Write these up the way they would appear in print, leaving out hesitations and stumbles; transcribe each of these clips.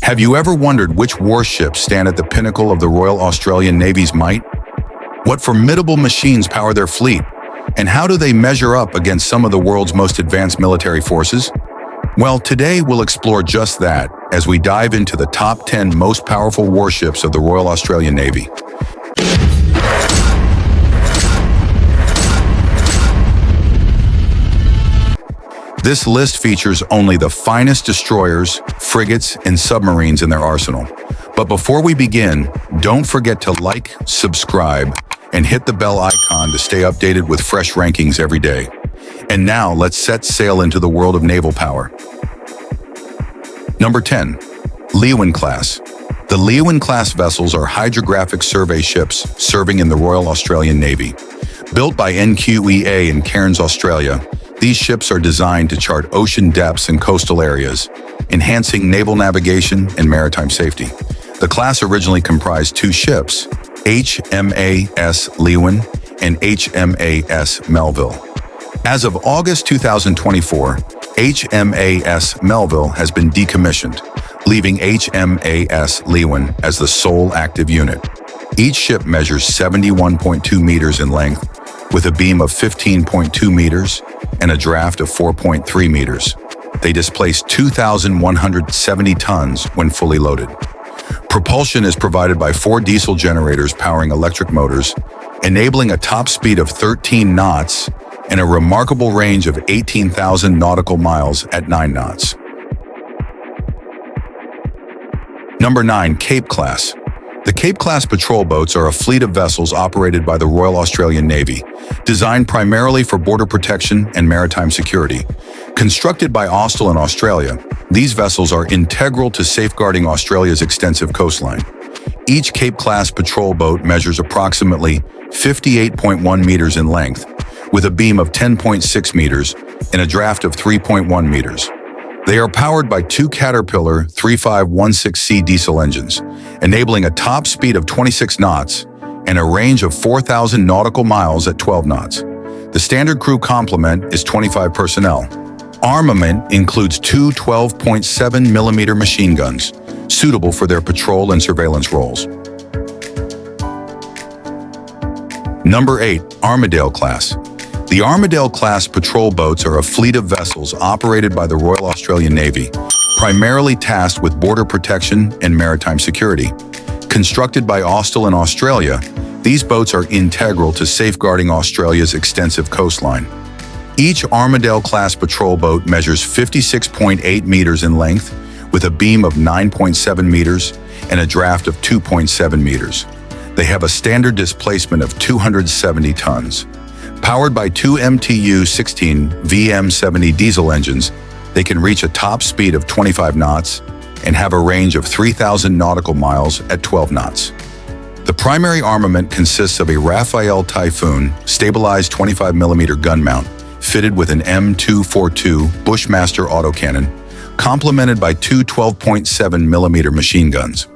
Have you ever wondered which warships stand at the pinnacle of the Royal Australian Navy's might? What formidable machines power their fleet? And how do they measure up against some of the world's most advanced military forces? Well, today we'll explore just that as we dive into the top 10 most powerful warships of the Royal Australian Navy. This list features only the finest destroyers, frigates, and submarines in their arsenal. But before we begin, don't forget to like, subscribe, and hit the bell icon to stay updated with fresh rankings every day. And now let's set sail into the world of naval power. Number 10. Leeuwin class. The Leeuwin class vessels are hydrographic survey ships serving in the Royal Australian Navy. Built by NQEA in Cairns, Australia, these ships are designed to chart ocean depths and coastal areas, enhancing naval navigation and maritime safety. The class originally comprised two ships, HMAS Leeuwin and HMAS Melville. As of August 2024, HMAS Melville has been decommissioned, leaving HMAS Leeuwin as the sole active unit. Each ship measures 71.2 meters in length, with a beam of 15.2 meters and a draft of 4.3 meters. They displace 2,170 tons when fully loaded. Propulsion is provided by 4 diesel generators powering electric motors, enabling a top speed of 13 knots and a remarkable range of 18,000 nautical miles at 9 knots. Number 9. Cape class. The Cape-class patrol boats are a fleet of vessels operated by the Royal Australian Navy, designed primarily for border protection and maritime security. Constructed by Austal in Australia, these vessels are integral to safeguarding Australia's extensive coastline. Each Cape-class patrol boat measures approximately 58.1 meters in length, with a beam of 10.6 meters and a draft of 3.1 meters. They are powered by 2 Caterpillar 3516C diesel engines, enabling a top speed of 26 knots and a range of 4,000 nautical miles at 12 knots. The standard crew complement is 25 personnel. Armament includes 2 12.7mm machine guns, suitable for their patrol and surveillance roles. Number 8. Armidale class. The Armidale-class patrol boats are a fleet of vessels operated by the Royal Australian Navy, primarily tasked with border protection and maritime security. Constructed by Austal in Australia, these boats are integral to safeguarding Australia's extensive coastline. Each Armidale-class patrol boat measures 56.8 meters in length, with a beam of 9.7 meters and a draft of 2.7 meters. They have a standard displacement of 270 tons. Powered by 2 MTU-16 VM70 diesel engines, they can reach a top speed of 25 knots and have a range of 3,000 nautical miles at 12 knots. The primary armament consists of a Rafael Typhoon stabilized 25mm gun mount fitted with an M242 Bushmaster autocannon, complemented by 2 12.7mm machine guns.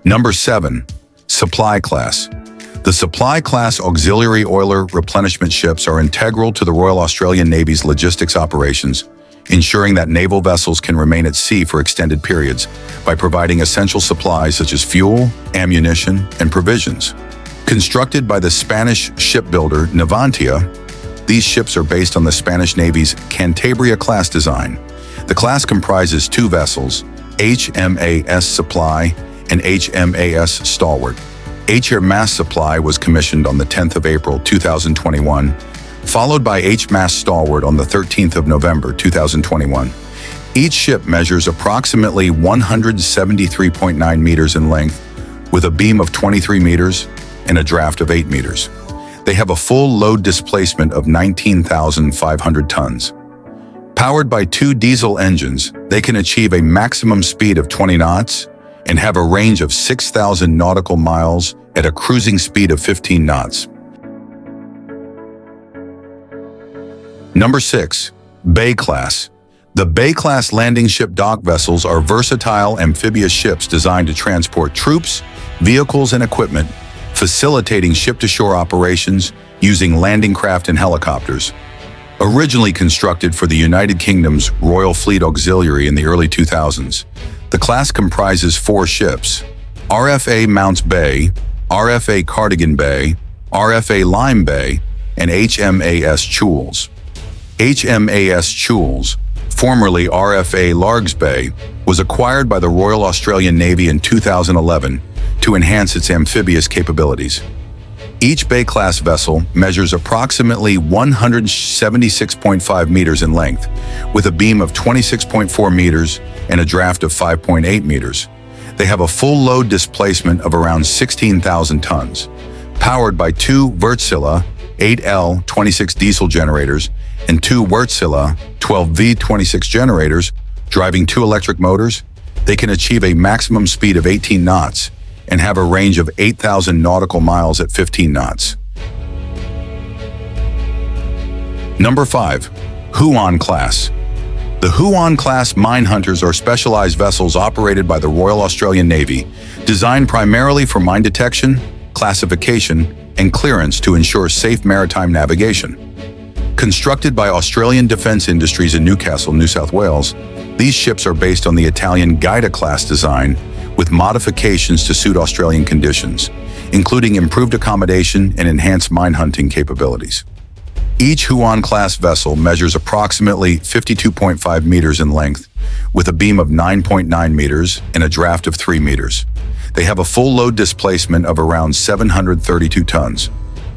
Number 7. Supply class. The supply-class auxiliary oiler replenishment ships are integral to the Royal Australian Navy's logistics operations, ensuring that naval vessels can remain at sea for extended periods by providing essential supplies such as fuel, ammunition, and provisions. Constructed by the Spanish shipbuilder Navantia, these ships are based on the Spanish Navy's Cantabria-class design. The class comprises 2 vessels, HMAS Supply and HMAS Stalwart. HMAS Supply was commissioned on the 10th of April 2021, followed by HMAS Stalwart on the 13th of November 2021. Each ship measures approximately 173.9 meters in length, with a beam of 23 meters and a draft of 8 meters. They have a full load displacement of 19,500 tons. Powered by 2 diesel engines, they can achieve a maximum speed of 20 knots and have a range of 6,000 nautical miles at a cruising speed of 15 knots. Number 6. Bay class. The Bay-class landing ship dock vessels are versatile amphibious ships designed to transport troops, vehicles, and equipment, facilitating ship-to-shore operations using landing craft and helicopters. Originally constructed for the United Kingdom's Royal Fleet Auxiliary in the early 2000s, the class comprises 4 ships: RFA Mounts Bay, RFA Cardigan Bay, RFA Lime Bay, and HMAS Choules. HMAS Choules, formerly RFA Largs Bay, was acquired by the Royal Australian Navy in 2011 to enhance its amphibious capabilities. Each Bay-class vessel measures approximately 176.5 meters in length, with a beam of 26.4 meters and a draft of 5.8 meters. They have a full load displacement of around 16,000 tons, powered by 2 Wärtsilä 8L26 diesel generators and 2 Wärtsilä 12V26 generators, driving 2 electric motors. They can achieve a maximum speed of 18 knots and have a range of 8,000 nautical miles at 15 knots. Number 5. Huon class. The Huon class mine hunters are specialized vessels operated by the Royal Australian Navy, designed primarily for mine detection, classification, and clearance to ensure safe maritime navigation. Constructed by Australian Defence Industries in Newcastle, New South Wales, these ships are based on the Italian Gaeta-class design, with modifications to suit Australian conditions, including improved accommodation and enhanced mine hunting capabilities. Each Huon-class vessel measures approximately 52.5 meters in length, with a beam of 9.9 meters and a draft of 3 meters. They have a full load displacement of around 732 tons.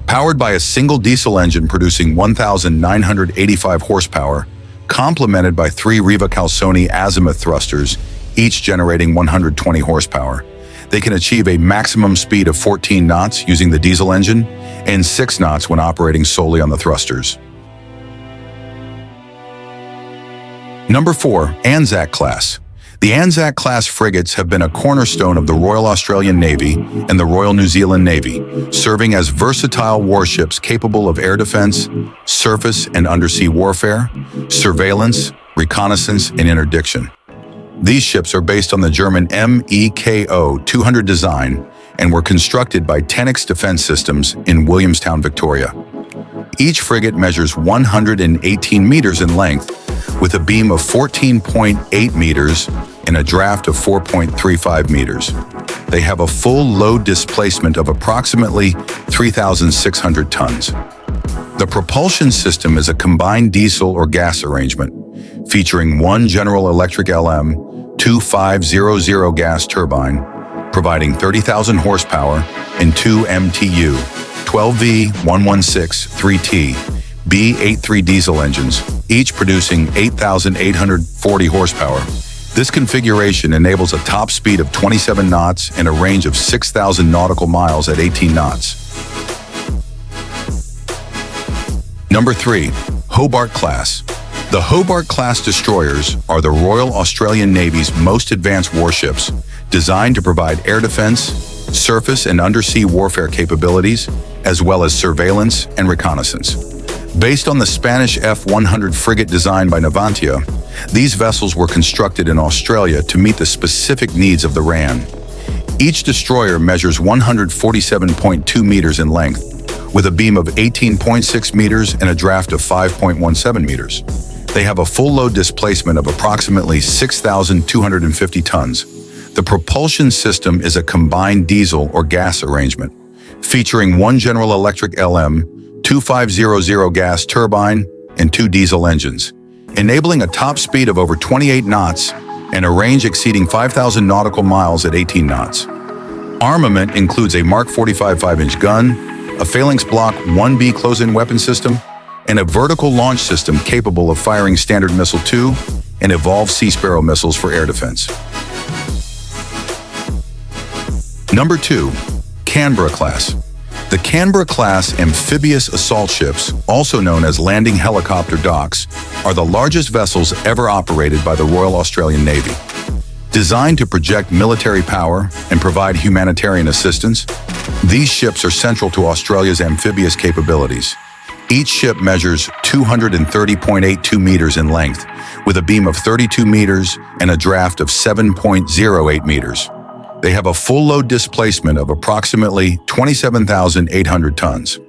Powered by a single diesel engine producing 1,985 horsepower, complemented by 3 Riva Calzoni azimuth thrusters, each generating 120 horsepower. They can achieve a maximum speed of 14 knots using the diesel engine and 6 knots when operating solely on the thrusters. Number 4. Anzac class. The Anzac class frigates have been a cornerstone of the Royal Australian Navy and the Royal New Zealand Navy, serving as versatile warships capable of air defense, surface and undersea warfare, surveillance, reconnaissance, and interdiction. These ships are based on the German MEKO 200 design and were constructed by Tenix Defence Systems in Williamstown, Victoria. Each frigate measures 118 meters in length, with a beam of 14.8 meters and a draft of 4.35 meters. They have a full load displacement of approximately 3,600 tons. The propulsion system is a combined diesel or gas arrangement, featuring 1 General Electric LM 2500 gas turbine, providing 30,000 horsepower, and 2 MTU 12V116-3T B83 diesel engines, each producing 8,840 horsepower. This configuration enables a top speed of 27 knots and a range of 6,000 nautical miles at 18 knots. Number 3. Hobart class. The Hobart-class destroyers are the Royal Australian Navy's most advanced warships, designed to provide air defense, surface and undersea warfare capabilities, as well as surveillance and reconnaissance. Based on the Spanish F-100 frigate designed by Navantia, these vessels were constructed in Australia to meet the specific needs of the RAN. Each destroyer measures 147.2 meters in length, with a beam of 18.6 meters and a draft of 5.17 meters. They have a full load displacement of approximately 6,250 tons. The propulsion system is a combined diesel or gas arrangement, featuring 1 General Electric LM 2500 gas turbine and 2 diesel engines, enabling a top speed of over 28 knots and a range exceeding 5,000 nautical miles at 18 knots. Armament includes a Mark 45 5-inch gun, a Phalanx Block 1B close-in weapon system, and a vertical launch system capable of firing Standard Missile 2 and Evolved Sea Sparrow missiles for air defense. Number 2. Canberra class. The Canberra-class amphibious assault ships, also known as landing helicopter docks, are the largest vessels ever operated by the Royal Australian Navy. Designed to project military power and provide humanitarian assistance, these ships are central to Australia's amphibious capabilities. Each ship measures 230.82 meters in length, with a beam of 32 meters and a draft of 7.08 meters. They have a full load displacement of approximately 27,800 tons.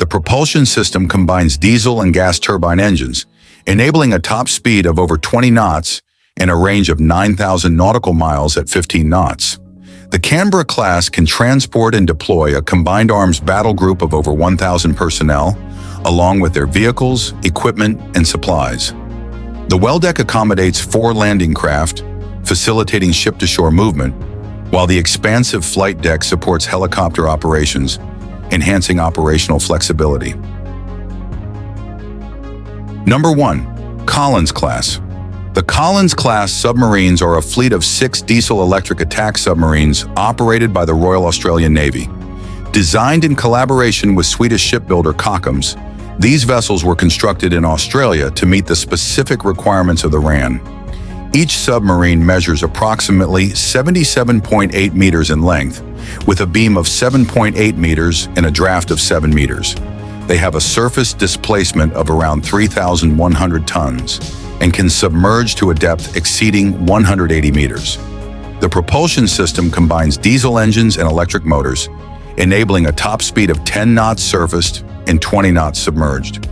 The propulsion system combines diesel and gas turbine engines, enabling a top speed of over 20 knots and a range of 9,000 nautical miles at 15 knots. The Canberra class can transport and deploy a combined arms battle group of over 1,000 personnel, along with their vehicles, equipment, and supplies. The well deck accommodates 4 landing craft, facilitating ship-to-shore movement, while the expansive flight deck supports helicopter operations, enhancing operational flexibility. Number 1. Collins Class. The Collins class submarines are a fleet of 6 diesel-electric attack submarines operated by the Royal Australian Navy. Designed in collaboration with Swedish shipbuilder Kockums, these vessels were constructed in Australia to meet the specific requirements of the RAN. Each submarine measures approximately 77.8 meters in length, with a beam of 7.8 meters and a draft of 7 meters. They have a surface displacement of around 3,100 tons and can submerge to a depth exceeding 180 meters. The propulsion system combines diesel engines and electric motors, enabling a top speed of 10 knots surfaced and 20 knots submerged.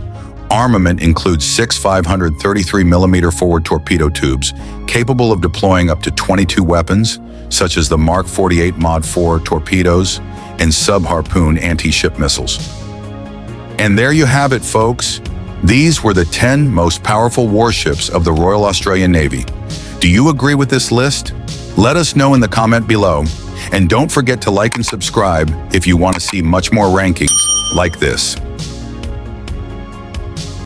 Armament includes 6 533mm forward torpedo tubes capable of deploying up to 22 weapons, such as the Mark 48 Mod 4 torpedoes and sub-Harpoon anti-ship missiles. And there you have it, folks. These were the 10 most powerful warships of the Royal Australian Navy. Do you agree with this list? Let us know in the comment below. And don't forget to like and subscribe if you want to see much more rankings like this.